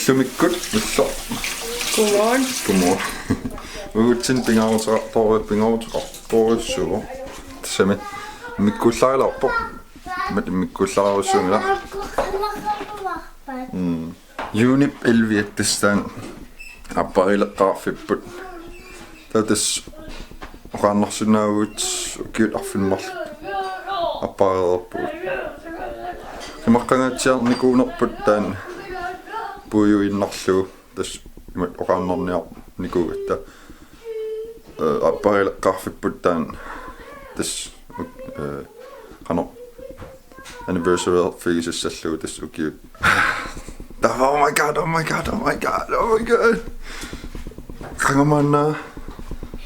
Иллумиккут илло. Godmorgen. Godmorgen. Uutsin pingarutoripingarutorsuugu. Tassami mikkullarilorpo. Mikkullarusuungila. Unip elviattastaan apparileqqarfipput. Tatas oqaannarsunaagut ukiularfimmarlu apparilerpu. Kimaqqangaatiarnikuunerput taan puuyuinnarlugu tas oqaannarniar nikuutta apparileqqarfipput taan tas qano anniversary figisassallugu tas ukiut. Oh my god. Qangamanna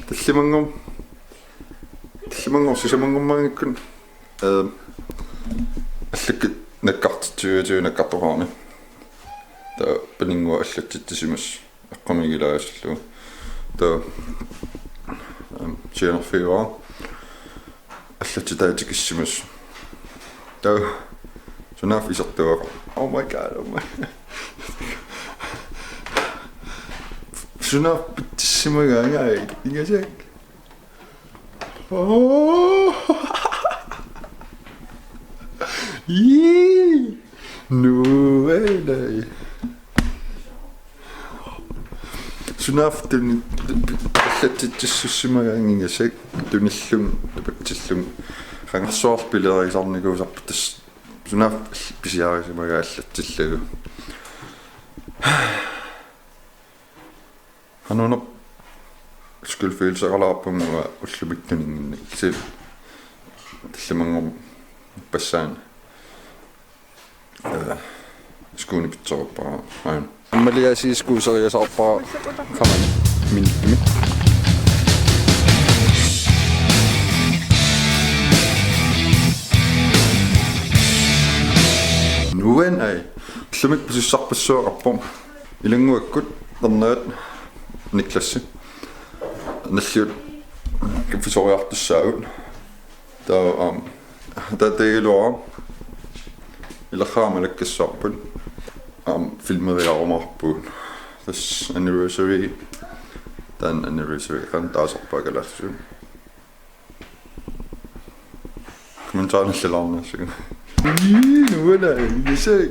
tallimangum sisamangummaangikkun allakit nakkartituutu nakkartoraarni ta paningua allattitisimus eqqamigilaassallu ta Jennifer allattitaatikissimus ta sunaf isertuaqa. Oh my god. Sunaf pitsimagaangai ingasak. Oh. Yee. No way. Sunaf tun allattitsimagaang ingasak tunillum tapatsillum qangarsuarpileriisarniguusarput sunaf pisiaarisimagaallattillagu. Hanunop skulfiilsaqalaarpunga ullumikkaninginni sil tallamangum passaan skuunipitsoruppara aun ammaliasiiskuuseriasarpara qaman minni nuen ai llumik pisissarpassuaqarpum ilanguakkut ternaat Niklassi nalliut kifisoriartussaagut ta tegiluara ilaqaamalakkassarput filmeriarumarpuut tas anniversary tan anniversary kan taasarpaagallassu kommentaarnallalаарnassug nuuna isai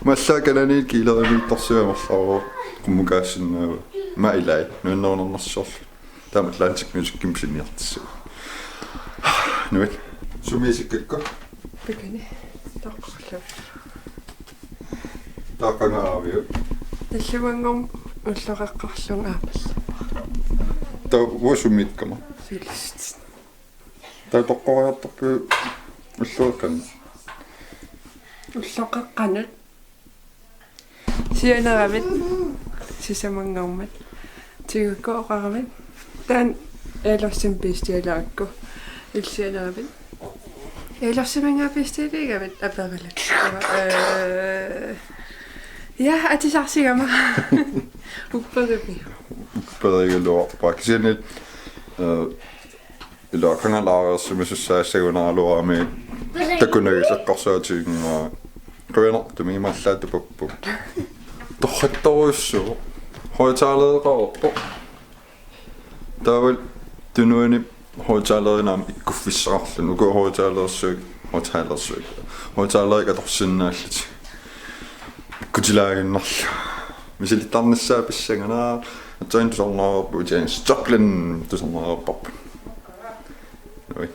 массаакалани килеримиттарсуамерлаару куммукаассиннаава маилай нуиннернернерсорл таама Atlantic Music кимсиниартиссу нуит сумисиккакка Begynne. Tokkorlu. таақангаавиу Талливангум уллореққарлун аапалла. та уасумиткама Филист. та тоққориартарпу уллуаккан Уллоқеққанут. Сианерамит сисамангаармат. Тигуккооқарамит. Таан элерсим пистиалаакку. Илсианерамит. Элерсимангаапистилигавит аперилат. Я атисарсигама. Уппариби. Уппаригалуар праксинит илаақангалаарерсимисуссаассагунаалуарами такунагисаққарсаатигнгаа qуянартумигималлаатупаппу торритторуссу хойтаалеэқарпо тавал тунуани хойтаалеринам иккуффиссақарлун уку хойтаалерсуг хойтаалерика кутилаагиннарлу мисилиттарнассаа писсаганаа атсаин тусарнаарпу Janis Joplin тусарнаарпарпу ой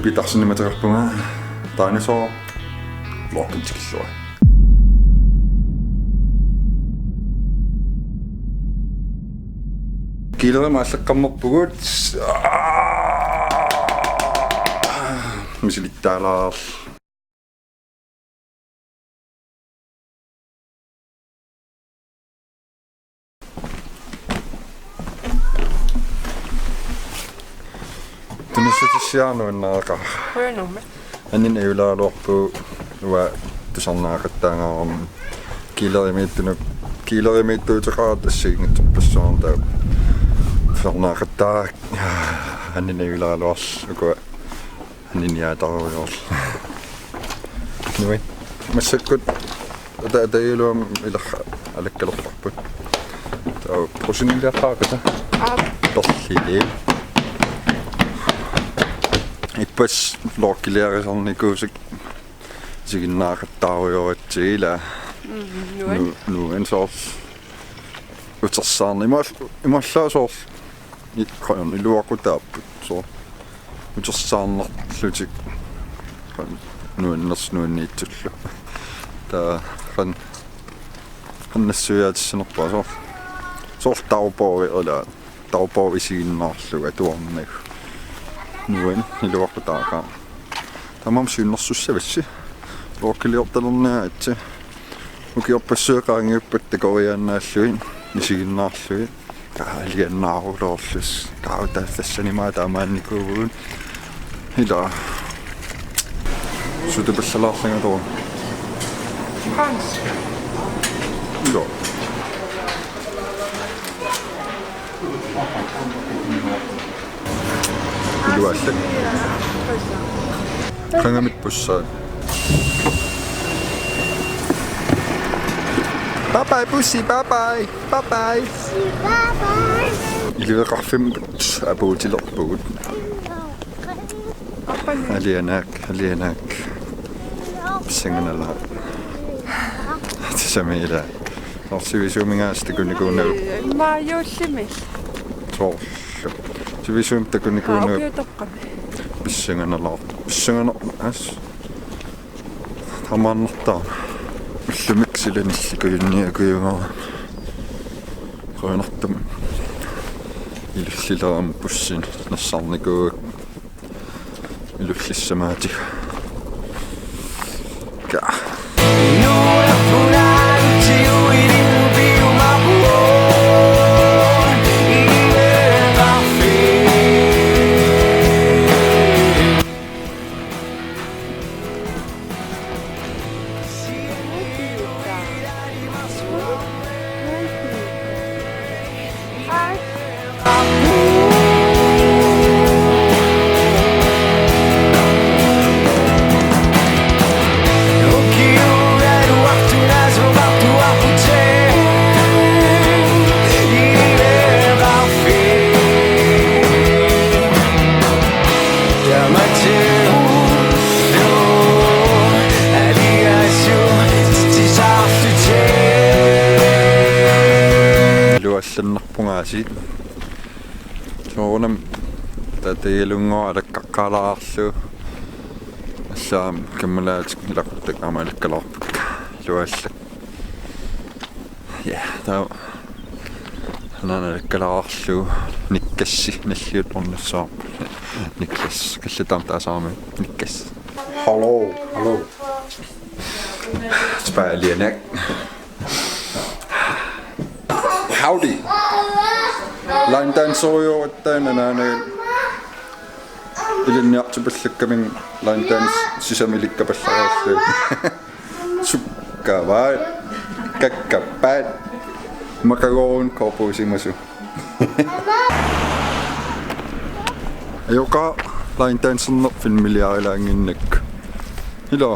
питарсиниматерпунга таанисоо локкинтикиллуа килерма аллаққарнерпугут мисилиттаалаар Tunnissatisjaanu ennaaka. Hører nummer. Anin eulaalorpu uwa tusarnaaqattaangaarami kiilerimittuutaqaat assiingittuppassuarta tusarnaaqattaa anin eulaaluars ukua anin yaataruyorl nui massakkut atailuam ilarra alakkalerparput tau prosiniliaqaaqata torlili ippas lokkiliarisarnikuusik siginnaaqattaarujoritsigila nu en soors utersaarni imallaa soors ikqan iluaqutaapput soor utersaarnerlutik nuinnersnuinniitsullu taa qannassuyaatissnerpaa soor taupoori isiginnaarluga tuornag nuin iluaqutaaqa tamam syynnersussavassi lokkiliortalernia itsi ukiorpassuaqaangiuppat takoriaannaalluin isiginnaarlugi kaaliannaaruloorlus kautaallassanimaa taamaannikuuguun ila sutupallalaarlangatoru Hans. ila iluallak qangamit pussaan bye bye pussy bye bye bye bye ilueqarfimmut apuutilerpugut alianak pissanganala tisamila orsivisuumingaastakunikunau Maajullimil. soorlu sivisuumtakunikuunau Aupiutoqqami. pissanganala as tamaannertaa ullumiksilanillikuyunniakuyungaa qoinartum ilullilaram pussin nassarnikuuk ilullissamaatik ka iluallannerpungaasi soornam tatayalungoa alaqqaqqalaarlu allaam kammalaat ilaquttak amalakkalaarpuk luallak ja taa nanalakkalaarlu nikkassi nalliut ornassaar nikkas kallataam taasaarmi nikkas hallo spalianak howdy line dancerio attaananaana ilinniartupallakkaming line dance sisamilikkapallaruarlu sukkavaat kakkapaat makagoon korpuusimasu ayoqa line dancerner filmiliarilaanginnak ilo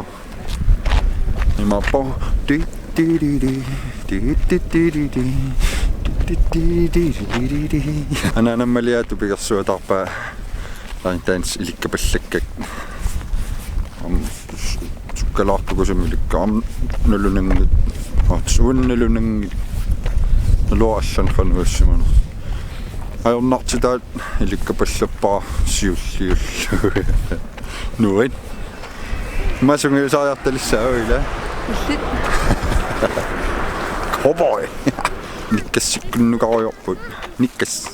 imappo di ananammaliatu pigersuatarpaa line dance ilikkapallakkat sukkalaarpukusamilikka nulunangit suunnalunangit nuloallanqanuussimanu ajornartitaat ilikkapallapaa siulliullu nuit masungiusaariartalissaauila Illit. cowboy nikkassikkunnuqariorput nikkas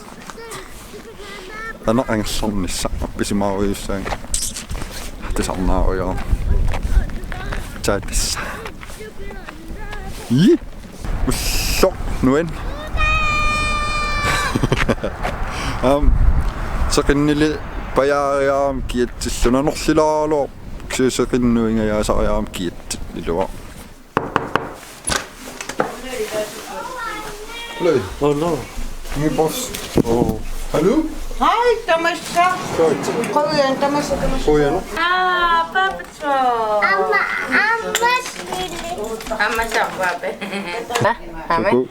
anaqangersornissa appisimaaruyussaan tisarnaaruyaa taatissa yi ulloq nuen saqinnili pajaariaam kiatsilluna norsilaaloo Sukseserinnuinga yaasariaram kiittit ilua. Løy. Hallo. Min boss. Oh. Hallo? Hej, Thomas. Prøv igen, Thomas. Koyana. Papacho. Amma siya, pape. Amen. Suku.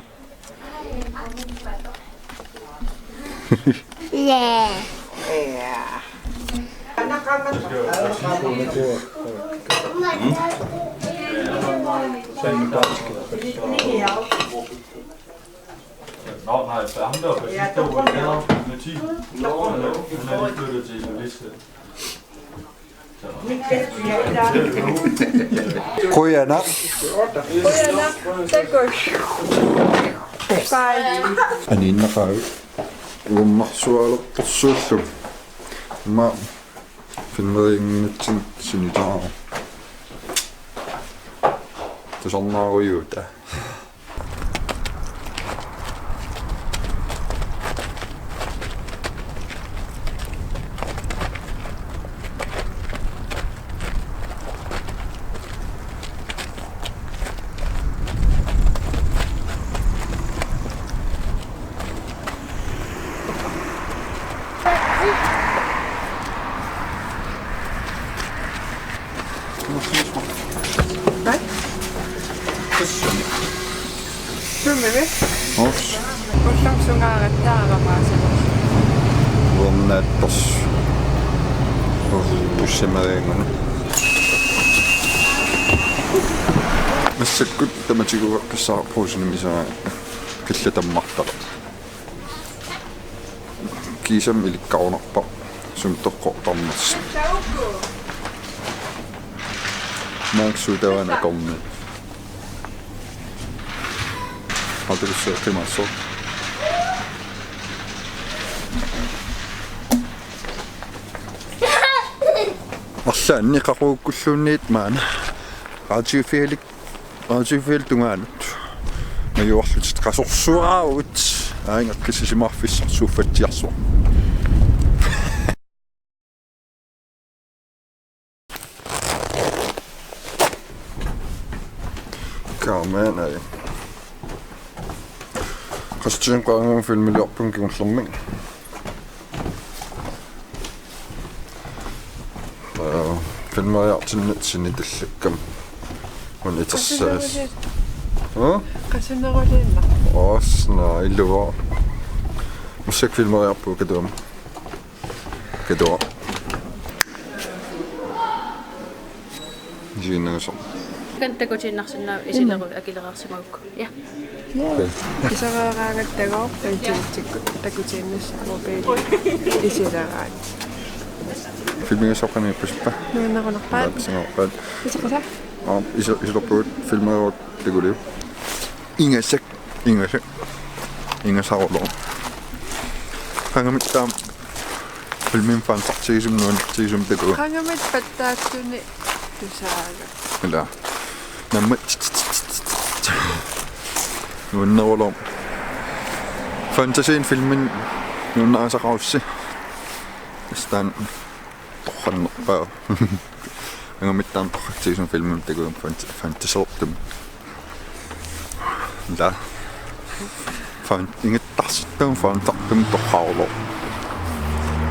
Yeah. Nå, nej, så ham der var sidste år med 10. Han er lige flyttet til Liste. Koyana. Bye. Aninaqagu. Ummarsualertorsuullum. Ma filmeriingnitsin sinitaara. Tusarnaarujuuta. Hvad? Synger vi? Os. Kun synger at taaramaasana. Uornaattas. Pussimeriinguna. Massakkut tamatiguaqqissaarpuusinimisaa killatammartara. Kiisam ilikkaunarpa sumtoqqortarnassa. Maaksuutavana korni. Altakussa qimasso. Arsaanni qaquukkulluunniit maana. Raatiufiil tungaanut. Majuarlut qasorsuaraagut. Aangakkissisimarfissarsuuffattiarsuar. Carmen ei. Qastiin qaangun filmiliorpun kiullerming. Filmeriartinnit sinitallakam. Mun itersaas. Qasuneruliinna. Osna illuva. Musik filmeriarpu kaduam. Kadua. Jiinnagasor. Kantako tinnarsinna isileru akileraarsimaukku. Ja. Isaraaraagattagoo tantiitsikkut takutiinnas mobiili isileraat. Filmingasoqqani puspa. Nuinnerunerpaat. Singerpaat. Isaqasa? Isilorpuut filmeriort tikuliu. Ingasak. Ingasarulor. Qangamittaa filmin fansartigisum nuanartigisum takua. Qangamit pattaatsuni tusaaga. Eller nammat nuannerulor. Fantasien filmin nuannaasaqarussi. Stan torrannerpaa. Qangamittaan torraktigisum filmin takua fantasortum. La ingettarsittaun fantartum torraarulor.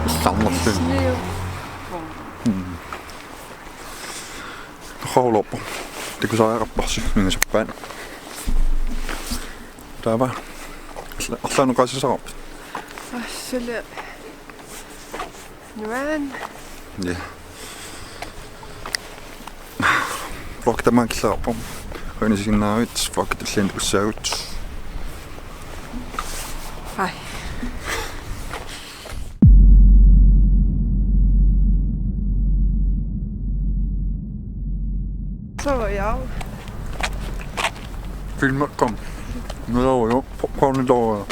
Illarnerlun. Torraarulorpo. Tikusaariarparsi mingasappaan. Taava. Arlaanu qaasisarap. Assule. Nuan. Ja. Floktamaan killaarpum. Qanisiginnaavit floktalliin tussaagut. Hej. Så var jeg. Filmer kom. Nu er jo popcorn i dag.